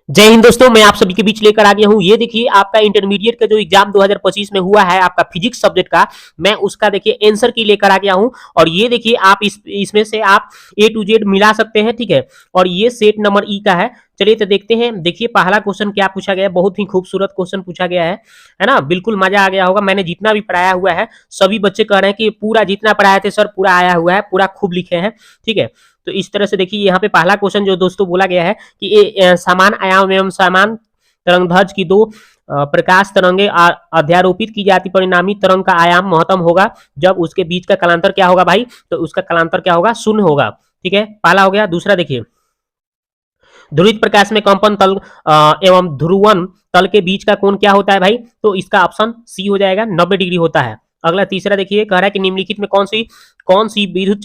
जय हिंद दोस्तों, मैं आप सभी के बीच लेकर आ गया हूं। ये देखिए आपका इंटरमीडिएट का जो एग्जाम 2025 में हुआ है आपका फिजिक्स सब्जेक्ट का, मैं उसका देखिए आंसर की लेकर आ गया हूं। और ये देखिए आप इसमें से आप ए टू जेड मिला सकते हैं, ठीक है। और ये सेट नंबर ई का है। चलिए तो देखते हैं। देखिए पहला क्वेश्चन क्या पूछा गया है, बहुत ही खूबसूरत क्वेश्चन पूछा गया है ना। बिल्कुल मजा आ गया होगा। मैंने जितना भी पढ़ाया हुआ है सभी बच्चे कह रहे हैं कि पूरा जितना पढ़ाए थे सर पूरा आया हुआ है, पूरा खूब लिखे हैं, ठीक है। तो इस तरह से देखिए यहाँ पे पहला क्वेश्चन जो दोस्तों बोला गया है कि ये समान आयाम एवं समान तरंगध्वज की दो प्रकाश तरंगे अध्यारोपित की जाती परिणामी तरंग का आयाम महत्तम होगा जब उसके बीच का कालांतर क्या होगा भाई, तो उसका कालांतर क्या होगा, शून्य होगा, ठीक है। पहला हो गया। दूसरा देखिए ध्रुवित प्रकाश में कंपन तल एवं ध्रुवन तल के बीच का कोण क्या होता है भाई, तो इसका ऑप्शन सी हो जाएगा, 90 डिग्री होता है। अगला तीसरा देखिए कह रहा है कि निम्नलिखित में कौन सी विद्युत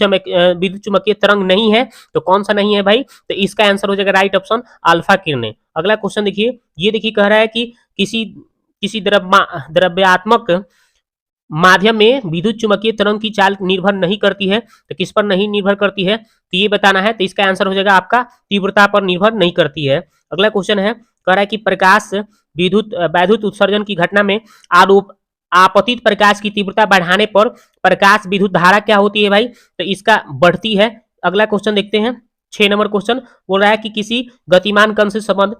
चुम्बकीय तरंग नहीं है, तो कौन सा नहीं है भाई, तो इसका आंसर हो जाएगा राइट ऑप्शन अल्फा किरणें। अगला क्वेश्चन देखिए, ये देखिए कह रहा है कि किसी किसी द्रव्यात्मक माध्यम में विद्युत चुम्बकीय तरंग की चाल निर्भर नहीं करती है, तो किस पर नहीं निर्भर करती है, तो ये बताना है। तो इसका आंसर हो जाएगा आपका तीव्रता पर निर्भर नहीं करती है। अगला क्वेश्चन है कह रहा है कि प्रकाश वैद्युत उत्सर्जन की घटना में आरोप आपतित प्रकाश की तीव्रता बढ़ाने पर प्रकाश विद्युत धारा क्या होती है भाई, तो इसका बढ़ती है। अगला क्वेश्चन देखते हैं। 6 नंबर क्वेश्चन बोल रहा है कि किसी गतिमान कण से संबंध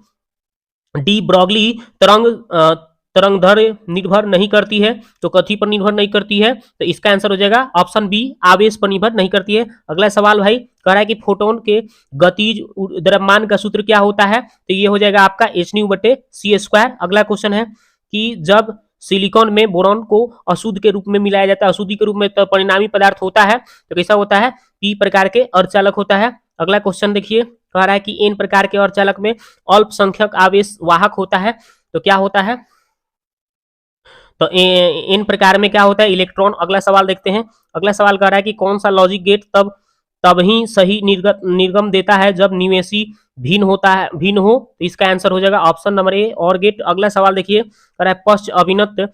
डी ब्रॉगली तरंग तरंगधर्य निर्भर नहीं करती है, तो कथी पर निर्भर नहीं करती है, तो इसका आंसर हो जाएगा ऑप्शन बी, आवेश पर निर्भर नहीं करती है। अगला सवाल भाई कह रहा है कि फोटोन के गतिज द्रव्यमान का सूत्र क्या होता है, तो ये हो जाएगा आपका एच न्यू बटे सी स्क्वायर। अगला क्वेश्चन है कि जब सिलिकॉन में बोरॉन को अशुद्ध के रूप में मिलाया जाता है, अशुद्धि के रूप में तो परिणामी पदार्थ होता है, तो कैसा होता है, पी प्रकार के अर्धचालक होता है। अगला क्वेश्चन देखिए कह रहा है कि एन प्रकार के अर्धचालक में अल्पसंख्यक आवेश वाहक होता है, तो क्या होता है, तो इन प्रकार में क्या होता है, इलेक्ट्रॉन। अगला सवाल देखते हैं। अगला सवाल कह रहा है कि कौन सा लॉजिक गेट तब ही सही निर्गम देता है जब निवेशी भिन्न हो, तो इसका आंसर हो जाएगा ऑप्शन नंबर ए, और गेट। अगला सवाल देखिए कह रहा है पश्च अभिनत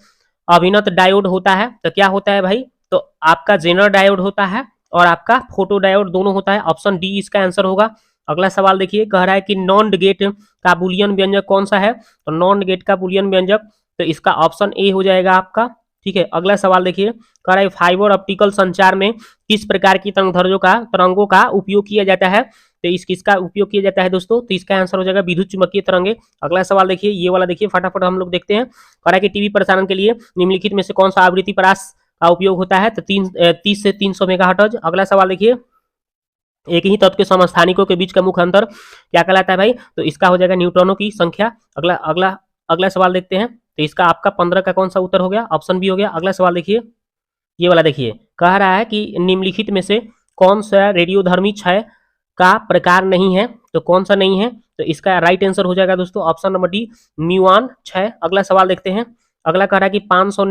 अभिनत डायोड होता है, तो क्या होता है भाई, तो आपका जेनर डायोड होता है और आपका फोटो डायोड दोनों होता है, ऑप्शन डी इसका आंसर होगा। अगला सवाल देखिए कह रहा है कि नॉन गेट का बुलियन व्यंजक कौन सा है, तो नॉन गेट का बुलियन व्यंजक, तो इसका ऑप्शन ए हो जाएगा आपका, ठीक है। अगला सवाल देखिए कह रहा है फाइबर ऑप्टिकल संचार में किस प्रकार की तरंगों का उपयोग किया जाता है, तो किसका उपयोग किया जाता है दोस्तों, तो इसका आंसर हो जाएगा विद्युत चुम्बकीय तरंगे। अगला सवाल देखिए, ये वाला देखिए फटाफट हम लोग देखते हैं। कह रहा है कि टीवी प्रसारण के लिए निम्नलिखित में से कौन सा आवृत्ति परास का उपयोग होता है, तो 30 से 300 मेगाहर्ट्ज। अगला सवाल देखिए, एक ही तत्व के समस्थानिकों के बीच का मुख्य अंतर क्या कहलाता है भाई, तो इसका हो जाएगा न्यूट्रॉनों की संख्या। अगला अगला अगला सवाल देखते हैं। तो इसका आपका 15 का कौन सा उत्तर हो गया, ऑप्शन बी हो गया। अगला सवाल देखिए, ये वाला देखिए कह रहा है कि निम्नलिखित में से कौन सा रेडियोधर्मी क्षय का प्रकार नहीं है, तो कौन सा नहीं है, तो इसका राइट आंसर हो जाएगा दोस्तों ऑप्शन नंबर डी, म्यूऑन क्षय। अगला सवाल देखते हैं। अगला कह रहा है कि 500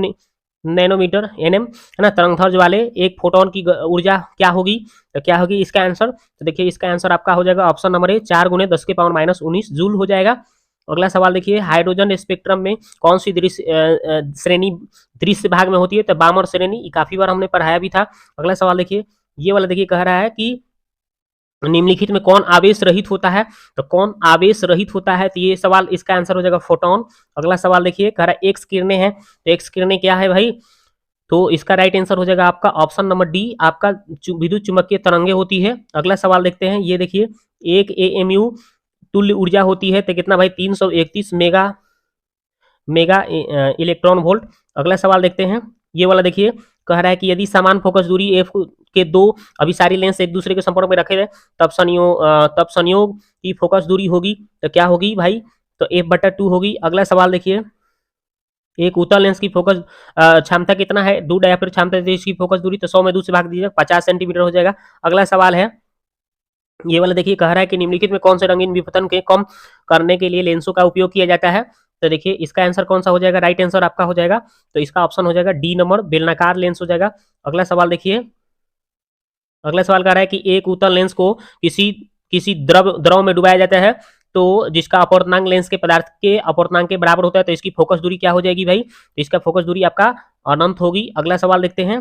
नैनोमीटर एनएम है ना तरंगधर्ज वाले एक फोटोन की ऊर्जा क्या होगी, तो क्या होगी इसका आंसर, तो देखिए इसका आंसर आपका हो जाएगा ऑप्शन नंबर ए, 4 गुने 10 के पावर माइनस 19 जूल हो जाएगा। अगला सवाल देखिए, हाइड्रोजन स्पेक्ट्रम में कौन सी श्रेणी दृश्य भाग में होती है, तो बामर श्रेणी, काफी बार हमने पढ़ाया भी था। अगला सवाल देखिए, ये वाला देखिए कह रहा है कि निम्नलिखित में कौन आवेश रहित होता है, तो कौन आवेश रहित होता है, तो ये सवाल इसका आंसर हो जाएगा फोटोन। अगला सवाल देखिए कह रहा है एक्स किरणें हैं, तो एक्स किरणें क्या है भाई, तो इसका राइट आंसर हो जाएगा आपका ऑप्शन नंबर डी, आपका विद्युत चुम्बकीय तरंगे होती है। अगला सवाल देखते हैं। ये देखिए एक एएमयू तुल्य ऊर्जा होती है, तो कितना भाई, 331 मेगा मेगा इलेक्ट्रॉन वोल्ट। अगला सवाल देखते हैं। ये वाला देखिए कह रहा है कि यदि समान फोकस दूरी एफ के दो अभिसारी लेंस एक दूसरे के संपर्क में रखे गए तब संयोग की फोकस दूरी होगी, तो क्या होगी भाई, तो f/2 होगी। अगला सवाल देखिए, एक उत्तल लेंस की फोकस क्षमता कितना है, दो डायाफ्राम क्षमता, इसकी फोकस दूरी, तो 100 में 2 से भाग दीजिए 50 सेंटीमीटर हो जाएगा। अगला सवाल है, ये वाला देखिए कह रहा है कि निम्नलिखित में कौन से रंगीन विपतन के कम करने के लिए लेंसों का उपयोग किया जाता है, तो देखिए इसका आंसर कौन सा हो जाएगा, राइट आंसर आपका हो जाएगा, तो इसका ऑप्शन हो जाएगा डी नंबर, बेलनाकार लेंस हो जाएगा। अगला सवाल देखिए, अगला सवाल कह रहा है कि एक उत्तल लेंस को किसी किसी द्रव में डुबाया जाता है, तो जिसका अपवर्तनांक लेंस के पदार्थ के अपवर्तनांक के बराबर होता है, तो इसकी फोकस दूरी क्या हो जाएगी भाई, तो इसका फोकस दूरी आपका अनंत होगी। अगला सवाल देखते हैं।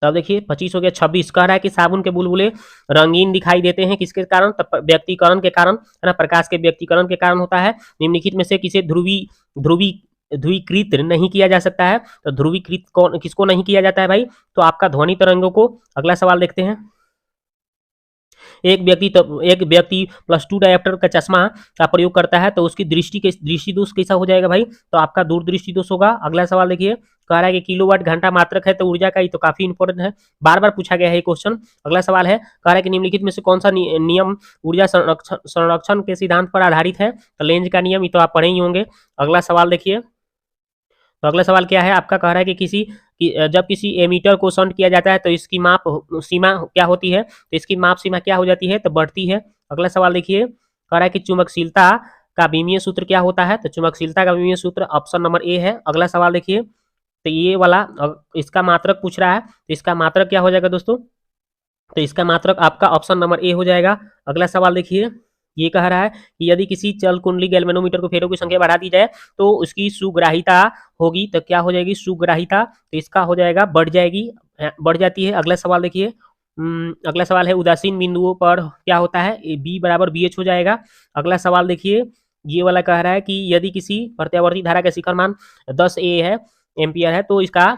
तब देखिए 25 हो गया। 26 कह रहा है कि साबुन के बुलबुले रंगीन दिखाई देते हैं किसके कारण? तब व्यक्तिकरण के कारण, है ना, प्रकाश के व्यक्तिकरण के कारण होता है। निम्नलिखित में से किसे ध्रुवी ध्रुवीकृत नहीं किया जा सकता है? तो ध्रुवीकृत कौन किसको नहीं किया जाता है भाई? तो आपका ध्वनि तरंगों को। अगला सवाल देखते हैं। एक व्यक्ति +2 डायोप्टर का चश्मा का प्रयोग करता है तो उसकी दृष्टि दोष कैसा हो जाएगा भाई? तो आपका दूरदृष्टि दोष होगा। अगला सवाल देखिए, कह रहा है कि किलोवाट घंटा मात्रक है तो ऊर्जा का, ये तो काफी इंपॉर्टेंट है, बार बार पूछा गया है ये क्वेश्चन। अगला सवाल है, कह रहा है कि निम्नलिखित में से कौन सा नियम ऊर्जा संरक्षण के सिद्धांत पर आधारित है? तो लेंज का नियम, ये तो आप पढ़े ही होंगे। अगला सवाल देखिए, तो अगला सवाल क्या है आपका? कह रहा है कि जब किसी एमीटर को शंट किया जाता है तो इसकी माप सीमा क्या होती है? तो इसकी माप सीमा क्या हो जाती है? तो बढ़ती है। अगला सवाल देखिए, कह रहा है कि चुंबकशीलता का विमीय सूत्र क्या होता है? तो चुंबकशीलता का विमीय सूत्र ऑप्शन नंबर ए है। अगला सवाल देखिए, तो ये वाला इसका मात्रक पूछ रहा है, तो इसका मात्रक क्या हो जाएगा दोस्तों? तो इसका मात्रक आपका ऑप्शन नंबर ए हो जाएगा। अगला सवाल देखिए, ये कह रहा है कि यदि किसी चल कुंडली गैल्वेनोमीटर को फेरों की संख्या बढ़ा दी जाए तो उसकी सुग्राहिता होगी, तो क्या हो जाएगी? सुग्राहिता, तो इसका हो जाएगा बढ़ जाएगी, बढ़ जाती है। अगला सवाल देखिए, अगला सवाल है उदासीन बिंदुओं पर क्या होता है? बी बराबर बी एच हो जाएगा। अगला सवाल देखिए, ये वाला कह रहा है कि यदि किसी प्रत्यावर्ती धारा का शिखर मान 10 ए है, एम्पियर है, तो इसका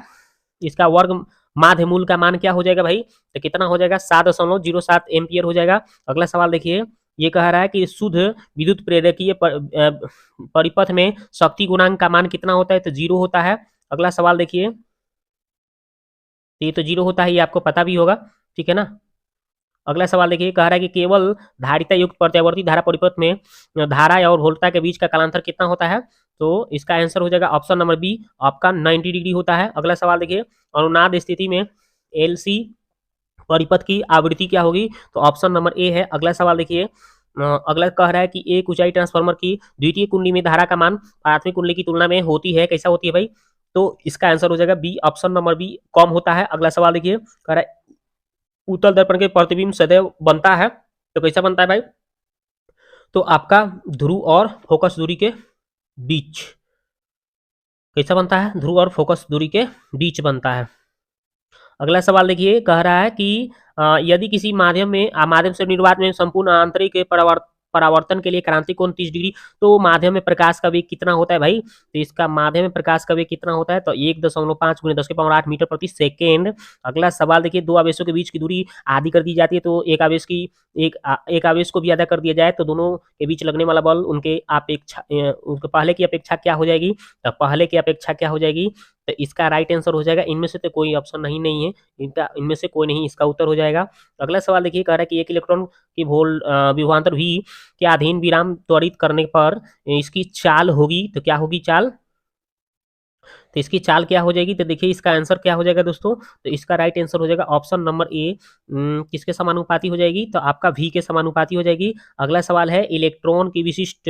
इसका वर्ग माध्य मूल का मान क्या हो जाएगा भाई? तो कितना हो जाएगा? 7.07 एम्पियर हो जाएगा। अगला सवाल देखिए, ये कह रहा है कि शुद्ध विद्युत प्रेरकीय परिपथ में शक्ति गुणांक का मान कितना होता है? तो 0 होता है। अगला सवाल देखिए, तो ये तो 0 होता है, ये आपको पता भी होगा, ठीक है ना। अगला सवाल देखिए, कह रहा है कि केवल धारिता युक्त प्रत्यावर्ती धारा परिपथ में धारा और वोल्टता के बीच का कालांतर कितना होता है? तो इसका आंसर हो जाएगा ऑप्शन नंबर बी, आपका 90 डिग्री होता है। अगला सवाल देखिए, अनुनाद स्थिति में एलसी परिपथ की आवृत्ति क्या होगी? तो ऑप्शन नंबर ए है। अगला सवाल देखिए, अगला कह रहा है कि एक ऊंचाई ट्रांसफार्मर की द्वितीय कुंडली में धारा का मान प्राथमिक कुंडली की तुलना में होती है, कैसा होती है भाई? तो इसका आंसर हो जाएगा बी, ऑप्शन नंबर बी, कम होता है। अगला सवाल देखिए, कह रहा है उत्तल दर्पण के प्रतिबिंब सदैव बनता है, तो कैसा बनता है भाई? तो आपका ध्रुव और फोकस दूरी के बीच। कैसा बनता है? ध्रुव और फोकस दूरी के बीच बनता है। अगला सवाल देखिए, कह रहा है कि यदि किसी माध्यम से निर्वात में संपूर्ण आंतरिक परावर्तन के लिए क्रांतिक कोण 30 डिग्री, तो माध्यम में प्रकाश का वेग कितना होता है भाई? तो इसका माध्यम में प्रकाश का वेग कितना होता है? तो 1.5 × 10�8 मीटर प्रति सेकेंड। अगला सवाल देखिए, दो आवेशों के बीच की दूरी आधी कर दी जाती है, तो एक आवेश को भी आधा कर दिया जाए तो दोनों के बीच लगने वाला बल उनके पहले की अपेक्षा क्या हो जाएगी? तो पहले की अपेक्षा क्या हो जाएगी? तो इसका राइट आंसर हो जाएगा, इनमें से तो कोई ऑप्शन नहीं है, इनमें से कोई नहीं इसका उत्तर हो जाएगा। अगला सवाल देखिए, कह रहा है कि एक इलेक्ट्रॉन की विभवांतर भी के अधीन विराम त्वरित करने पर इसकी चाल होगी, तो क्या होगी चाल? तो इसकी चाल क्या हो जाएगी? तो देखिए इसका आंसर क्या हो जाएगा दोस्तों? तो इसका राइट आंसर हो जाएगा ऑप्शन नंबर ए, किसके समानुपाती हो जाएगी? तो आपका वी के समानुपाती हो जाएगी। अगला सवाल है, इलेक्ट्रॉन की विशिष्ट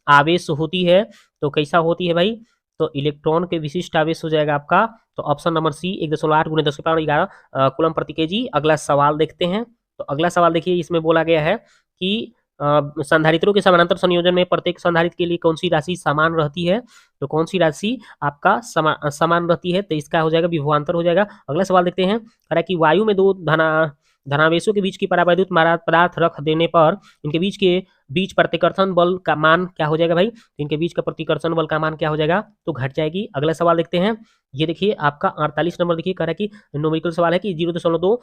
आवेश होती है, तो कैसा होती है भाई? तो इलेक्ट्रॉन के विशिष्ट आवेश हो जाएगा आपका, तो ऑप्शन नंबर सी 1.8 × 10⁻11 कूलम प्रति केजी। अगला सवाल देखते हैं, तो अगला सवाल देखिए, इसमें बोला गया है कि संधारित्रों के समानांतर संयोजन में प्रत्येक संधारित्र के लिए कौन सी राशि समान रहती है? तो कौन सी राशि आपका समान रहती है? तो इसका हो जाएगा विभवांतर हो जाएगा। अगला सवाल देखते हैं, कह रहा है कि वायु में दो धनावेशों के बीच की परावैद्युत पदार्थ रख देने पर इनके बीच प्रतिकर्षण बल का मान क्या हो जाएगा भाई? इनके बीच का प्रतिकर्षण बल का मान क्या हो जाएगा? तो घट जाएगी। अगला सवाल देखते हैं, ये देखिए आपका 48 नंबर देखिए, कह रहा है कि न्यूमेरिकल सवाल है कि 0.2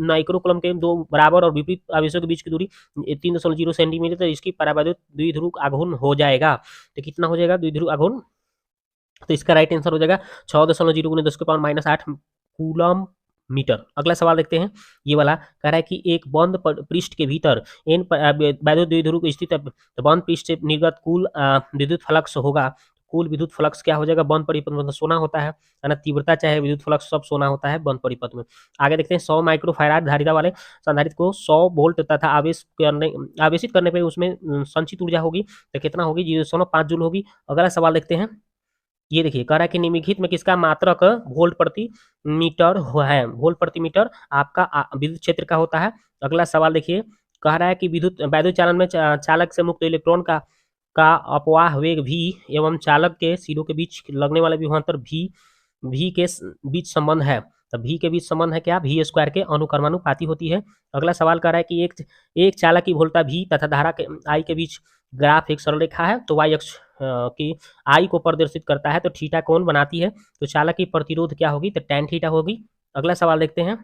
माइक्रोकूलम के दो बराबर और विपरीत आवेशों के बीच की दूरी 3.0 सेंटीमीटर, तो इसकी परावैद्युत द्विध्रुव आघूर्ण हो जाएगा, तो कितना हो जाएगा द्विध्रुव आघूर्ण? तो इसका राइट आंसर हो जाएगा 6.0 × 10⁻⁸ कूलम मीटर। अगला सवाल देखते हैं, ये वाला कह रहा है कि एक बंद पृष्ठ के भीतर एन वैद्युत द्विध्रुव स्थित बंद पृष्ठ से निर्गत कुल विद्युत फ्लक्स होगा। कुल विद्युत फ्लक्स क्या हो जाएगा? बंद परिपथ में सोना होता है ना, तीव्रता चाहे विद्युत फ्लक्स सब सोना होता है बंद परिपथ में। आगे देखते हैं, 100 माइक्रोफैराड धारिता वाले संधारित्र को 100 वोल्ट तथा आवेशित करने पर उसमें संचित ऊर्जा होगी, तो कितना होगी? 0.5 जूल होगी। अगला सवाल देखते हैं, ये देखिए कह रहा है कि निम्नलिखित में किसका मात्रक वोल्ट प्रति मीटर है? वोल्ट प्रति मीटर आपका विद्युत क्षेत्र का होता है। अगला सवाल देखिए, कह रहा है कि वैद्युत चालन में चालक से मुक्त इलेक्ट्रॉन का अपवाह वेग भी एवं चालक के सिरों के बीच लगने वाले विभवांतर भी के बीच संबंध है, तो v के बीच संबंध है क्या, v स्क्वायर के अनुक्रमानुपाती होती है। अगला सवाल कह रहा है कि एक चालक की वोल्टा v तथा धारा के I के बीच ग्राफ एक सरल रेखा है, तो y अक्ष की I को प्रदर्शित करता है, तो थीटा कोण बनाती है, तो चालक की प्रतिरोध क्या होगी, तो tan थीटा होगी। अगला सवाल देखते हैं,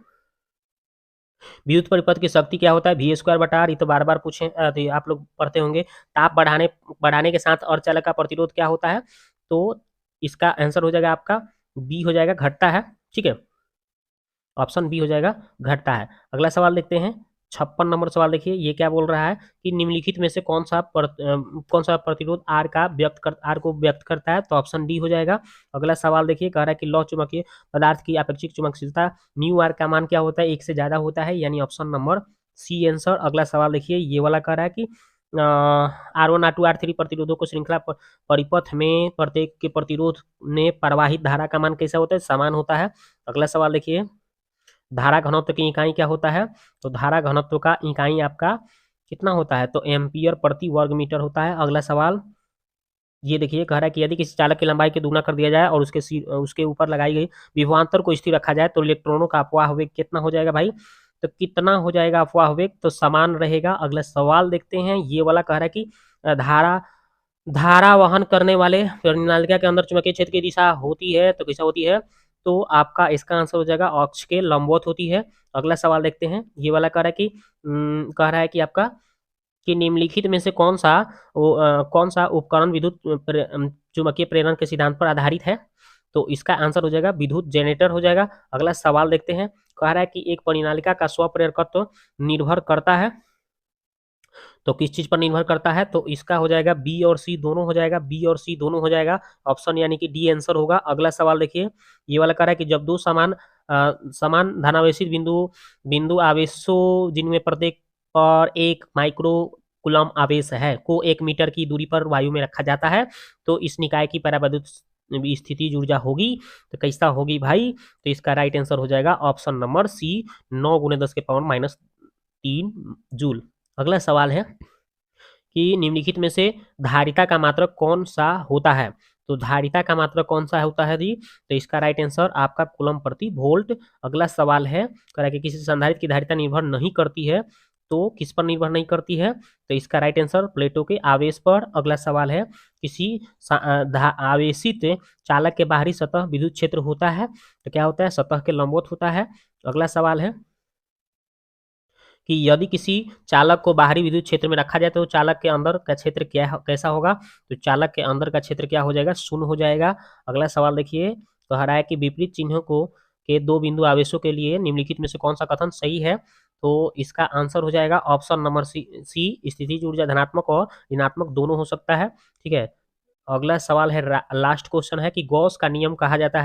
विद्युत परिपथ की शक्ति क्या होता है, वी स्क्वायर बटा आर। ये तो बार बार पूछे, तो आप लोग पढ़ते होंगे। ताप बढ़ाने के साथ अर्धचालक का प्रतिरोध क्या होता है, तो इसका आंसर हो जाएगा आपका बी हो जाएगा, घटता है। ठीक है, ऑप्शन बी हो जाएगा, घटता है। अगला सवाल देखते हैं, 56 नंबर सवाल देखिए, ये क्या बोल रहा है कि निम्नलिखित में से कौन सा प्रतिरोध आर को व्यक्त करता है, तो ऑप्शन डी हो जाएगा। अगला सवाल देखिए, कह रहा है कि लौह चुंबकीय पदार्थ की अपेक्षिक चुंबकशीलता न्यू आर का मान क्या होता है, एक से ज्यादा होता है, यानी ऑप्शन नंबर सी आंसर। अगला सवाल देखिए, ये वाला कह रहा है कि R1 R2 R3 प्रतिरोधों को श्रृंखला परिपथ में प्रत्येक के प्रतिरोध ने प्रवाहित धारा का मान कैसा होता है, समान होता है। अगला सवाल देखिए, धारा घनत्व की इकाई क्या होता है, तो धारा घनत्व का इकाई आपका कितना होता है, तो एम्पियर प्रति वर्ग मीटर होता है। अगला सवाल ये देखिए, कह रहा है कि यदि किसी चालक की लंबाई के दुगुना कर दिया जाए और उसके ऊपर लगाई गई विभवांतर को स्थिर रखा जाए, तो इलेक्ट्रॉनों का अपवाह वेग कितना हो जाएगा भाई, तो कितना हो जाएगा अपवाह वेग, तो समान रहेगा। अगला सवाल देखते हैं, ये वाला कह रहा है कि धारा वहन करने वाले परिनालिका के अंदर चुंबकीय क्षेत्र की दिशा होती है, तो कैसा होती है, तो आपका इसका आंसर हो जाएगा अक्ष के लंबवत होती है। अगला सवाल देखते हैं, ये वाला कह रहा है कि आपका कि निम्नलिखित में से कौन सा उपकरण विद्युत चुंबकीय प्रेरण के सिद्धांत पर आधारित है, तो इसका आंसर हो जाएगा विद्युत जनरेटर हो जाएगा। अगला सवाल देखते हैं, कह रहा है कि एक परिनालिका का स्वप्रेरकत्व निर्भर करता है, तो किस चीज पर निर्भर करता है, तो इसका हो जाएगा बी और सी दोनों हो जाएगा, बी और सी दोनों हो जाएगा, ऑप्शन यानी कि डी आंसर होगा। अगला सवाल देखिए, ये वाला कह रहा है कि जब दो समान धनावेशित बिंदु आवेशों जिनमें प्रत्येक पर 1 माइक्रो कूलम आवेश है को 1 मीटर की दूरी पर वायु में रखा जाता है, तो इस निकाय की परावैद्युत स्थितिज ऊर्जा होगी, तो कैसा होगी भाई, तो इसका राइट आंसर हो जाएगा ऑप्शन नंबर सी, 9 × 10⁻³ जूल। अगला सवाल है कि निम्नलिखित में से धारिता का मात्रक कौन सा होता है, तो धारिता का मात्रक कौन सा होता है जी, तो इसका राइट आंसर आपका कूलम प्रति वोल्ट। अगला सवाल है, कह रहा है कि किसी संधारित्र की धारिता निर्भर नहीं करती है, तो किस पर निर्भर नहीं करती है, तो इसका राइट आंसर प्लेटों के आवेश पर। अगला सवाल है, किसी आवेशित चालक के बाहरी सतह विद्युत क्षेत्र होता है, तो क्या होता है, सतह के लंबवत होता है। अगला सवाल है कि यदि किसी चालक को बाहरी विद्युत क्षेत्र में रखा जाए, तो चालक के अंदर का क्षेत्र कैसा होगा, तो चालक के अंदर का क्षेत्र क्या हो जाएगा, शून्य हो जाएगा। अगला सवाल देखिए, कह रहा है कि विपरीत चिन्हों के दो बिंदु आवेशों के लिए निम्नलिखित में से कौन सा कथन सही है, तो इसका आंसर हो जाएगा ऑप्शन नंबर सी, स्थितिज ऊर्जा धनात्मक और ऋणात्मक दोनों हो सकता है। ठीक है, अगला सवाल है, लास्ट क्वेश्चन है कि गॉस का नियम कहता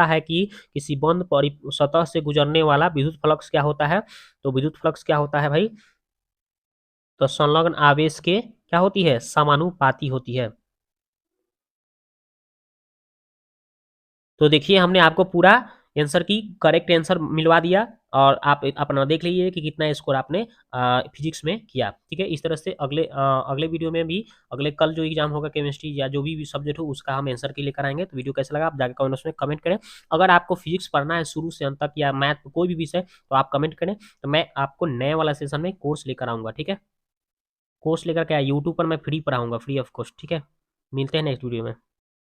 है कि किसी बंद सतह से गुजरने वाला विद्युत फ्लक्स क्या होता है, तो विद्युत फ्लक्स क्या होता है भाई, तो संलग्न आवेश के क्या होती है, समानुपाती होती है। तो देखिए, हमने आपको पूरा आंसर की करेक्ट आंसर मिलवा दिया, और आप अपना देख लीजिए कि कितना स्कोर आपने फिजिक्स में किया। ठीक है, इस तरह से अगले वीडियो में भी, अगले कल जो एग्जाम होगा केमिस्ट्री या जो भी सब्जेक्ट हो, उसका हम आंसर के लेकर आएंगे। तो वीडियो कैसा लगा आप जाकर कमेंट्स में कमेंट करें। अगर आपको फिजिक्स पढ़ना है शुरू से अंत तक, या मैथ कोई भी विषय, तो आप कमेंट करें, तो मैं आपको नए वाला सेशन में कोर्स लेकर आऊँगा। ठीक है, कोर्स लेकर क्या, यूट्यूब पर मैं फ्री पढ़ाऊँगा, फ्री ऑफ कॉस्ट। ठीक है, मिलते हैं नेक्स्ट वीडियो में।